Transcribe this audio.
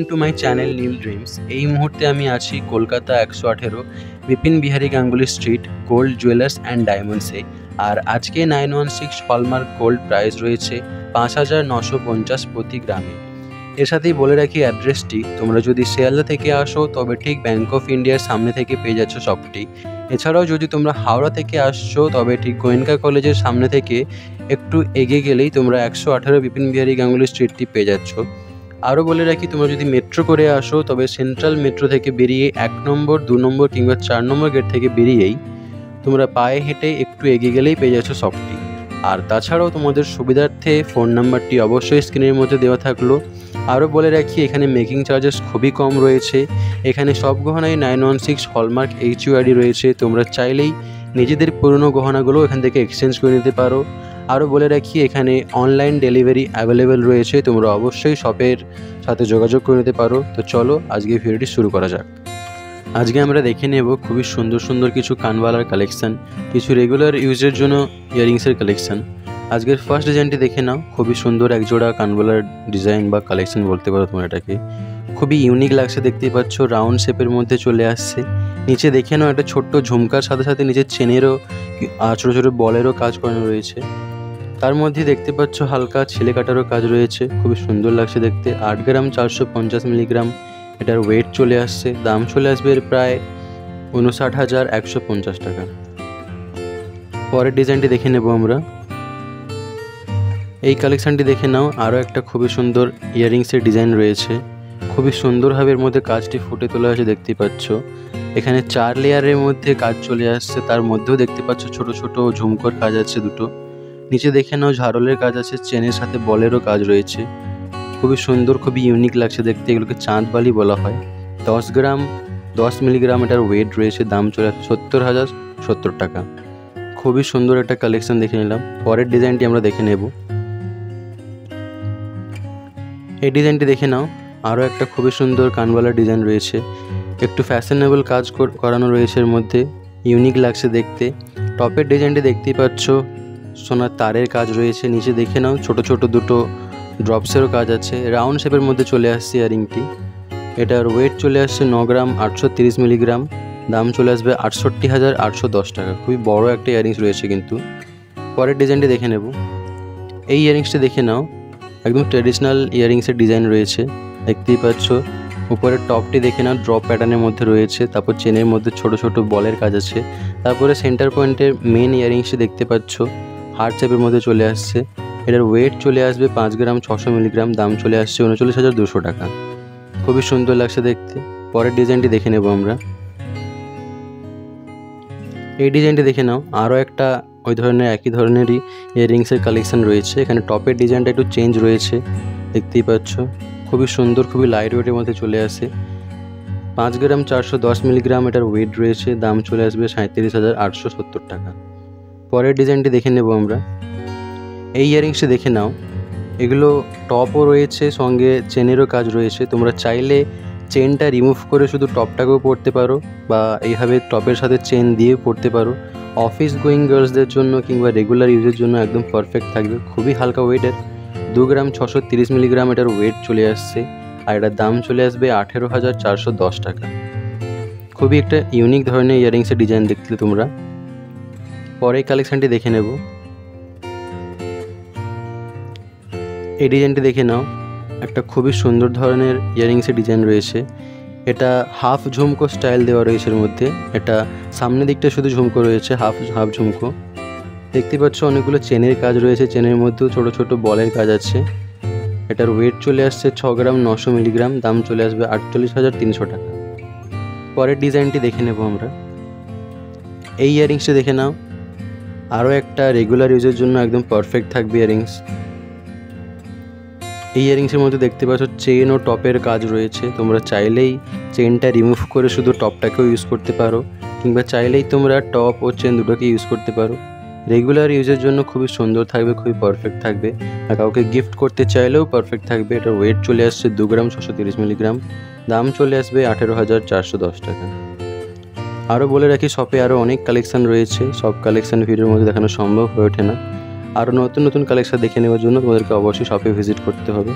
Two my channel Neel dreams. এই মুহূর্তে আমি আছি Kolkata 118 Bipin Behari Ganguly street gold jewellers and ডায়মন্ডসে। আর আজকে 916 হলমার্ক গোল্ড প্রাইস রয়েছে 5,950 প্রতি গ্রামে। এর সাথেই বলে রাখি অ্যাড্রেসটি, তোমরা যদি শিয়ালদা থেকে আসো তবে ঠিক ব্যাঙ্ক অফ ইন্ডিয়ার সামনে থেকে পেয়ে যাচ্ছ শপটি। এছাড়াও যদি তোমরা হাওড়া থেকে আসছো তবে ঠিক গোয়েঙ্কা কলেজের সামনে থেকে একটু এগিয়ে গেলেই তোমরা 118 বিপিন বিহারী গাঙ্গুলি স্ট্রিটটি পেয়ে যাচ্ছ। আরও বলে রাখি, তোমরা যদি মেট্রো করে আসো তবে সেন্ট্রাল মেট্রো থেকে বেরিয়ে 1 নম্বর 2 নম্বর কিংবা 4 নম্বর গেট থেকে বেরিয়েই তোমরা পায়ে হেঁটে একটু এগিয়ে গেলেই পেয়ে যাচ্ছ শপটি। আর তাছাড়াও তোমাদের সুবিধার্থে ফোন নাম্বারটি অবশ্যই স্ক্রিনের মধ্যে দেওয়া থাকলো। আরও বলে রাখি, এখানে মেকিং চার্জেস খুবই কম রয়েছে। এখানে সব গহনায় 916 হলমার্ক HUID রয়েছে। তোমরা চাইলেই নিজেদের পুরনো গহনাগুলো এখান থেকে এক্সচেঞ্জ করে নিতে পারো। আরও বলে রাখি, এখানে অনলাইন ডেলিভারি অ্যাভেলেবেল রয়েছে। তোমরা অবশ্যই শপের সাথে যোগাযোগ করে নিতে পারো। তো চলো আজকে ভিডিওটি শুরু করা যাক। আজকে আমরা দেখে নেব খুবই সুন্দর সুন্দর কিছু কানবালার কালেকশান, কিছু রেগুলার ইউজের জন্য ইয়ারিংসের কালেকশান। আজকের ফার্স্ট ডিজাইনটি দেখে নাও। খুবই সুন্দর একজোড়া কানবালার ডিজাইন বা কালেকশান বলতে পারো তোমরা এটাকে। খুবই ইউনিক লাগছে, দেখতেই পাচ্ছ রাউন্ড শেপের মধ্যে চলে আসছে। নিচে দেখে নাও একটা ছোট্ট ঝুমকার সাথে সাথে নিচের চেনেরও ছোটো ছোটো বলেরও কাজ করানো রয়েছে। তার মধ্যে দেখতে পাচ্ছ হালকা ছেলে কাটারও কাজ রয়েছে। খুবই সুন্দর লাগছে দেখতে। 8 গ্রাম 450 মিলিগ্রাম এটার ওয়েট চলে আসছে। দাম চলে আসবে এর প্রায় 59,150 টাকা। পরের ডিজাইনটি দেখে নেব আমরা। এই কালেকশানটি দেখে নাও। আরও একটা খুবই সুন্দর ইয়াররিংসের ডিজাইন রয়েছে। খুবই সুন্দরভাবে এর মধ্যে কাজটি ফুটে তোলা আছে, দেখতেই পাচ্ছ। এখানে 4 লেয়ারের মধ্যে কাজ চলে আসছে। তার মধ্যেও দেখতে পাচ্ছ ছোট ছোট ঝুমকোর কাজ আছে দুটো। নিচে দেখে নাও ঝাড়লের কাজ আছে, চেনের সাথে বলেরও কাজ রয়েছে। খুবই সুন্দর, খুবই ইউনিক লাগছে দেখতে। এগুলোকে চাঁদবালি বলা হয়। 10 গ্রাম 10 মিলিগ্রাম এটার ওয়েট রয়েছে। দাম চলে আসছে 70,070 টাকা। খুবই সুন্দর একটা কালেকশন দেখে নিলাম। পরের ডিজাইনটি আমরা দেখে নেব। এই ডিজাইনটি দেখে নাও। আরও একটা খুবই সুন্দর কানবালার ডিজাইন রয়েছে। একটু ফ্যাশনেবল কাজ করানো রয়েছে এর মধ্যে। ইউনিক লাগছে দেখতে। টপের ডিজাইনটি দেখতেই পাচ্ছ, সোনার তারের কাজ রয়েছে। নিচে দেখে নাও ছোট ছোট দুটো ড্রপসেরও কাজ আছে। রাউন্ড শেপের মধ্যে চলে আসছে ইয়ারিংটি। এটার ওয়েট চলে আসছে 9 গ্রাম 830 মিলিগ্রাম। দাম চলে আসবে 68,810 টাকা। খুবই বড় একটা ইয়ারিংস রয়েছে কিন্তু। পরের ডিজাইনটি দেখে নেব। এই ইয়ারিংসটি দেখে নাও। একদম ট্র্যাডিশনাল ইয়ারিংসের ডিজাইন রয়েছে, দেখতেই পাচ্ছ। উপরের টপটি দেখে নাও, ড্রপ প্যাটার্নের মধ্যে রয়েছে। তারপর চেনের মধ্যে ছোট ছোট বলের কাজ আছে। তারপরে সেন্টার পয়েন্টের মেন ইয়ারিংসটি দেখতে পাচ্ছ হার্ট শেপের মধ্যে চলে আসছে। এটার ওয়েট চলে আসবে 5 গ্রাম 600 মিলিগ্রাম। দাম চলে আসছে 39,200 টাকা। খুবই সুন্দর লাগছে দেখতে। পরের ডিজাইনটি দেখে নেব আমরা। এই ডিজাইনটি দেখে নাও। আরও একটা ওই ধরনের একই ধরনেরই ইয়াররিংসের কালেকশান রয়েছে। এখানে টপের ডিজাইনটা একটু চেঞ্জ রয়েছে, দেখতেই পাচ্ছ। খুবই সুন্দর, খুবই লাইট ওয়েটের মধ্যে চলে আসে। 5 গ্রাম 410 মিলিগ্রাম এটার ওয়েট রয়েছে। দাম চলে আসবে 37,870 টাকা। পরের ডিজাইনটি দেখে নেব আমরা। এই ইয়াররিংসটি দেখে নাও। এগুলো টপও রয়েছে, সঙ্গে চেনেরও কাজ রয়েছে। তোমরা চাইলে চেনটা রিমুভ করে শুধু টপটাকেও পরতে পারো, বা এইভাবে টপের সাথে চেন দিয়েও পরতে পারো। অফিস গোয়িং গার্লসদের জন্য কিংবা রেগুলার ইউজের জন্য একদম পারফেক্ট থাকবে। খুবই হালকা ওয়েটের। 2 গ্রাম 630 মিলিগ্রাম এটার ওয়েট চলে আসছে। আর এটার দাম চলে আসবে 18,410 টাকা। খুবই একটা ইউনিক ধরনের ইয়াররিংসের ডিজাইন দেখলে তোমরা। পরে কালেকশানটি দেখে নেব। এই ডিজাইনটি দেখে নাও। একটা খুবই সুন্দর ধরনের ইয়াররিংসের ডিজাইন রয়েছে। এটা হাফ ঝুমকো স্টাইল দেওয়া রয়েছে এর মধ্যে। এটা সামনের দিকটা শুধু ঝুমকো রয়েছে, হাফ ঝুমকো। দেখতে পাচ্ছ অনেকগুলো চেনের কাজ রয়েছে। চেনের মধ্যেও ছোট ছোট বলের কাজ আছে। এটার ওয়েট চলে আসছে 6 গ্রাম 900 মিলিগ্রাম। দাম চলে আসবে 48,300 টাকা। পরের ডিজাইনটি দেখে নেব আমরা। এই ইয়াররিংসটি দেখে নাও। আরও একটা রেগুলার ইউজের জন্য একদম পারফেক্ট থাকবে ইয়াররিংস। এই ইয়াররিংসের মধ্যে দেখতে পাচ্ছ চেন ও টপের কাজ রয়েছে। তোমরা চাইলেই চেনটা রিমুভ করে শুধু টপটাকেও ইউজ করতে পারো, কিংবা চাইলেই তোমরা টপ ও চেন দুটোকে ইউজ করতে পারো। রেগুলার ইউজের জন্য খুবই সুন্দর থাকবে, খুবই পারফেক্ট থাকবে। আর কাউকে গিফট করতে চাইলেও পারফেক্ট থাকবে। এটার ওয়েট চলে আসছে 2 গ্রাম 630 মিলিগ্রাম। দাম চলে আসবে 18,410 টাকা। আরও বলে রাখি, শপে আরও অনেক কালেকশান রয়েছে। সব কালেকশান ভিডিওর মধ্যে দেখানো সম্ভব হয়ে ওঠে না। আরও নতুন নতুন কালেকশন দেখে নেওয়ার জন্য তোমাদেরকে অবশ্যই শপে ভিজিট করতে হবে।